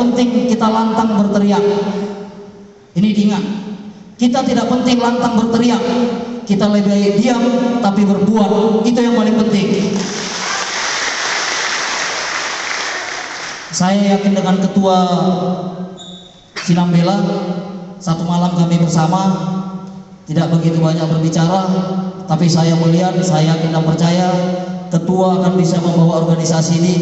penting kita lantang berteriak. Ini diingat. Kita tidak penting lantang berteriak. Kita lebih baik diam tapi berbuat. Itu yang paling penting. Saya yakin dengan Ketua Sinambela, satu malam kami bersama tidak begitu banyak berbicara, tapi saya melihat, saya yakin dan percaya Ketua akan bisa membawa organisasi ini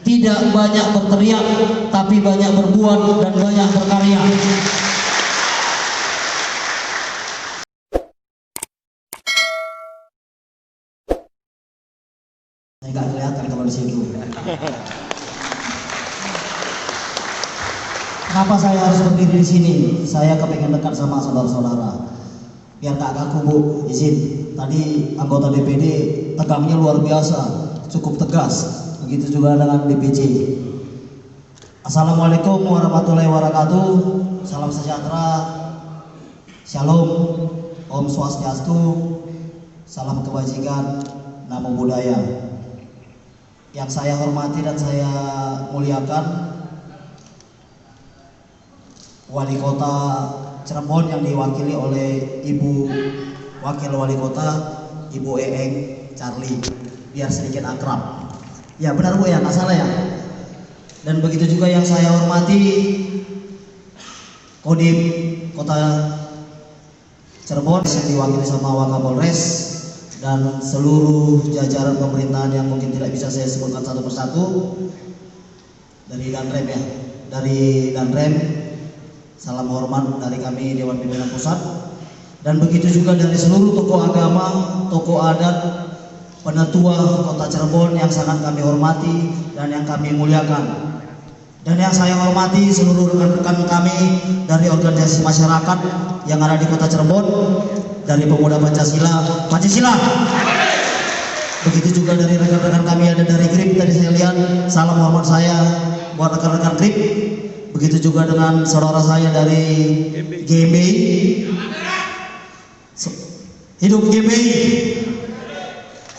tidak banyak berteriak, tapi banyak berbuat dan banyak berkarya. Saya nggak kelihatan kalau di situ. Kenapa saya harus berdiri di sini? Saya kepengen dekat sama saudara-saudara. Biar gak kaku Bu, izin. Tadi anggota DPD tegangnya luar biasa, cukup tegas. Begitu juga dengan DPC. Assalamualaikum warahmatullahi wabarakatuh. Salam sejahtera, Shalom, Om Swastiastu, salam kebajikan, namo buddhaya. Yang saya hormati dan saya muliakan Wali Kota Cirebon yang diwakili oleh Ibu Wakil Wali Kota, Ibu Eeng Charlie, biar sedikit akrab. Ya benar Bu ya, nggak salah ya. Dan begitu juga yang saya hormati Kodim Kota Cirebon yang diwakili sama Wakapolres dan seluruh jajaran pemerintahan yang mungkin tidak bisa saya sebutkan satu persatu dari Danrem ya, dari Danrem. Salam hormat dari kami Dewan Pimpinan Pusat, dan begitu juga dari seluruh tokoh agama, tokoh adat, penetua Kota Cirebon yang sangat kami hormati dan yang kami muliakan. Dan yang saya hormati seluruh rekan-rekan kami dari organisasi masyarakat yang ada di Kota Cirebon, dari Pemuda Pancasila, Pancasila. Begitu juga dari rekan-rekan kami ada dari GRIP, tadi saya lihat, salam hormat saya buat rekan-rekan GRIP. Begitu juga dengan saudara saya dari GMBI. Hidup GMBI.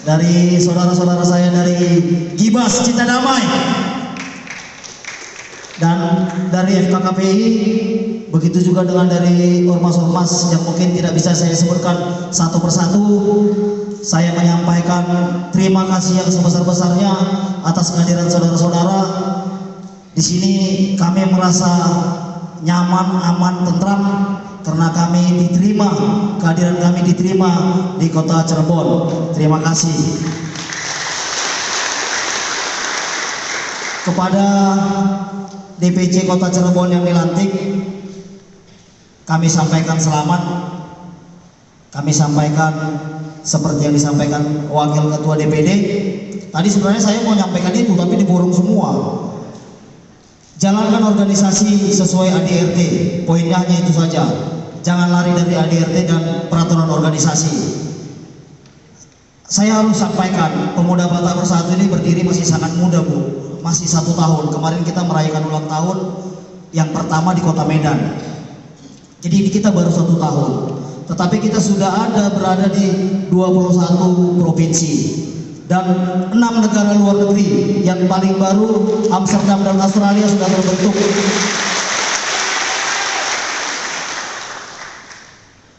Dari saudara-saudara saya dari Gibas Cinta Damai. Dan dari FKKPI. Begitu juga dengan dari ormas-ormas yang mungkin tidak bisa saya sebutkan satu persatu. Saya menyampaikan terima kasih yang sebesar-besarnya atas kehadiran saudara-saudara. Di sini kami merasa nyaman, aman, tentram karena kami diterima, kehadiran kami diterima di Kota Cirebon. Terima kasih. Kepada DPC Kota Cirebon yang dilantik, kami sampaikan selamat. Kami sampaikan seperti yang disampaikan Wakil Ketua DPD. Tadi sebenarnya saya mau nyampaikan itu, tapi diborong semua. Jalankan organisasi sesuai ADRT, poinnya hanya itu saja. Jangan lari dari ADRT dan peraturan organisasi. Saya harus sampaikan, Pemuda Batak Bersatu ini berdiri masih sangat muda Bu, masih 1 tahun. Kemarin kita merayakan ulang tahun yang pertama di Kota Medan. Jadi kita baru 1 tahun, tetapi kita sudah berada di 21 provinsi. Dan 6 negara luar negeri, yang paling baru Amsterdam dan Australia sudah terbentuk.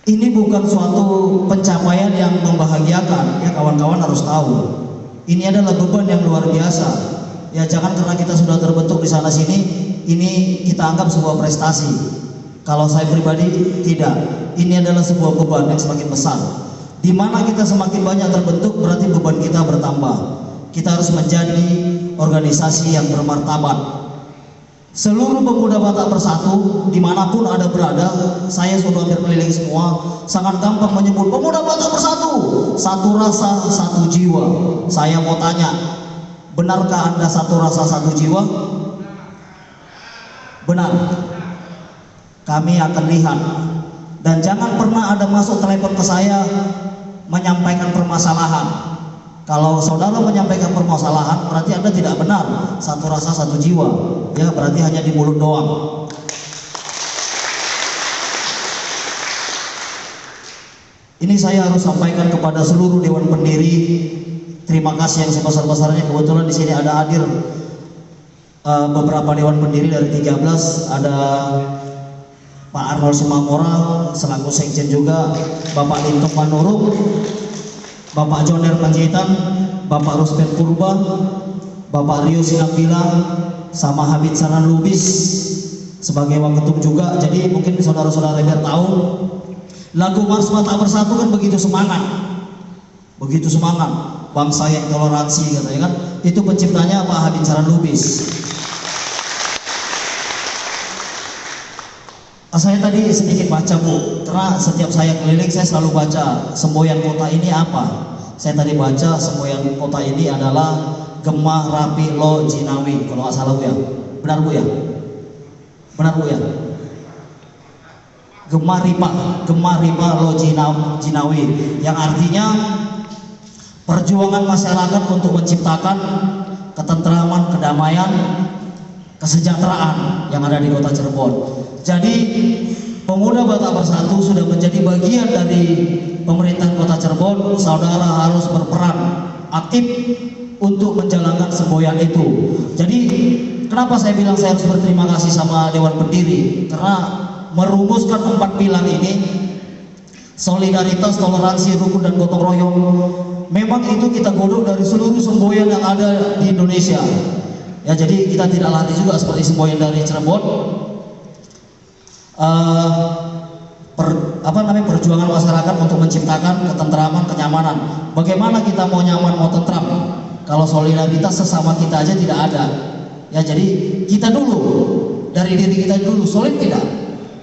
Ini bukan suatu pencapaian yang membahagiakan, ya kawan-kawan harus tahu. Ini adalah beban yang luar biasa. Ya jangan karena kita sudah terbentuk di sana sini, ini kita anggap sebuah prestasi. Kalau saya pribadi tidak, ini adalah sebuah beban yang semakin besar. Di mana kita semakin banyak terbentuk, berarti beban kita bertambah. Kita harus menjadi organisasi yang bermartabat. Seluruh pemuda Batak Bersatu, dimanapun ada berada, saya sudah hampir keliling semua, sangat gampang menyebut Pemuda Batak Bersatu, satu rasa, satu jiwa. Saya mau tanya, benarkah Anda satu rasa, satu jiwa? Benar. Kami akan lihat. Dan jangan pernah ada masuk telepon ke saya menyampaikan permasalahan. Kalau saudara menyampaikan permasalahan, berarti Anda tidak benar. Satu rasa, satu jiwa. Ya, berarti hanya di mulut doang. Ini saya harus sampaikan kepada seluruh Dewan Pendiri. Terima kasih yang sebesar-besarnya. Kebetulan di sini ada hadir beberapa dewan pendiri dari 13, ada Pak Arnold Simamora selaku sekjen juga, Bapak Lintok Manurung, Bapak Joner Panjaitan, Bapak Ruspen Purba, Bapak Rio Sinambila, sama Habib Saran Lubis sebagai waketum juga. Jadi mungkin saudara-saudara biar tahu, lagu Mars Mata Bersatu kan begitu semangat, bangsa yang toleransi katanya kan, itu penciptanya Pak Habib Saran Lubis. Saya tadi sedikit baca Bu, karena setiap saya keliling saya selalu baca semboyan kota ini apa. Saya tadi baca semboyan kota ini adalah Gemah Rapi Lo Jinawi, kalau nggak salah Bu ya. Benar Bu ya? Benar Bu ya? Gemah Ripa Lo Jinawi, yang artinya perjuangan masyarakat untuk menciptakan ketentraman, kedamaian, kesejahteraan yang ada di kota Cirebon. Jadi Pemuda Batak Bersatu sudah menjadi bagian dari pemerintahan kota Cirebon. Saudara harus berperan aktif untuk menjalankan semboyan itu. Jadi kenapa saya bilang saya harus berterima kasih sama Dewan Pendiri, karena merumuskan 4 pilar ini, solidaritas, toleransi, rukun dan gotong royong, memang itu kita godok dari seluruh semboyan yang ada di Indonesia. Ya, jadi kita tidak lari juga seperti semboyan dari Cirebon. Perjuangan masyarakat untuk menciptakan ketentraman, kenyamanan. Bagaimana kita mau nyaman, mau tentram kalau solidaritas sesama kita aja tidak ada? Ya, jadi kita dulu, dari diri kita dulu, solid tidak?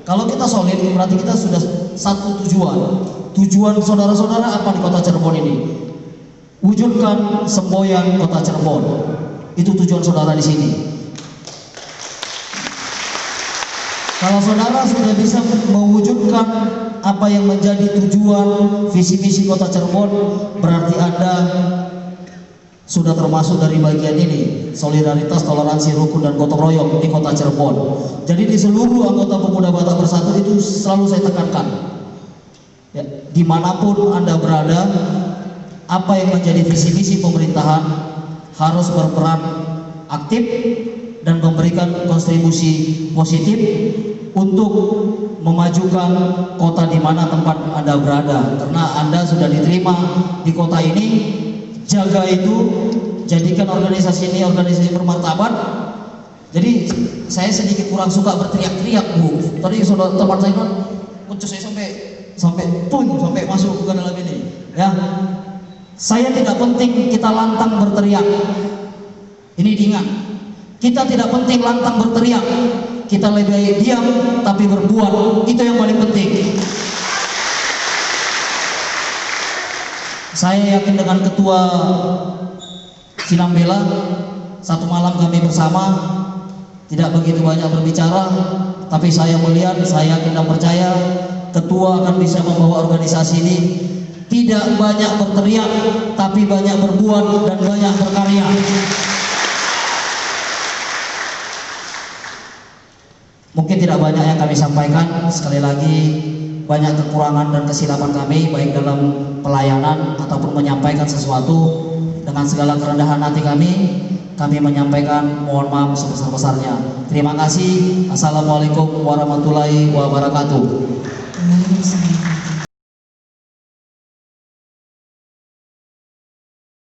Kalau kita solid berarti kita sudah satu tujuan. Tujuan saudara-saudara apa di kota Cirebon ini? Wujudkan semboyan kota Cirebon. Itu tujuan saudara di sini. Kalau saudara sudah bisa mewujudkan apa yang menjadi tujuan visi misi kota Cirebon, berarti Anda sudah termasuk dari bagian ini, solidaritas, toleransi, rukun dan gotong royong di kota Cirebon. Jadi di seluruh anggota Pemuda Batak Bersatu itu selalu saya tekankan, ya, dimanapun Anda berada, apa yang menjadi visi misi pemerintahan harus berperan aktif dan memberikan kontribusi positif untuk memajukan kota di mana tempat Anda berada. Karena Anda sudah diterima di kota ini, jaga itu, jadikan organisasi ini organisasi bermartabat. Jadi saya sedikit kurang suka berteriak-teriak Bu. Tadi saudara teman saya kan pucuk saya sampai masuk ke dalam ini. Ya, saya tidak penting kita lantang berteriak. Ini diingat. Kita tidak penting lantang berteriak, kita lebih baik diam tapi berbuat, itu yang paling penting. Saya yakin dengan Ketua Sinambela, satu malam kami bersama tidak begitu banyak berbicara, tapi saya melihat, saya yakin dan percaya Ketua akan bisa membawa organisasi ini tidak banyak berteriak tapi banyak berbuat dan banyak berkarya. Mungkin tidak banyak yang kami sampaikan. Sekali lagi, banyak kekurangan dan kesilapan kami baik dalam pelayanan ataupun menyampaikan sesuatu. Dengan segala kerendahan hati kami menyampaikan mohon maaf sebesar-besarnya. Terima kasih. Assalamualaikum warahmatullahi wabarakatuh.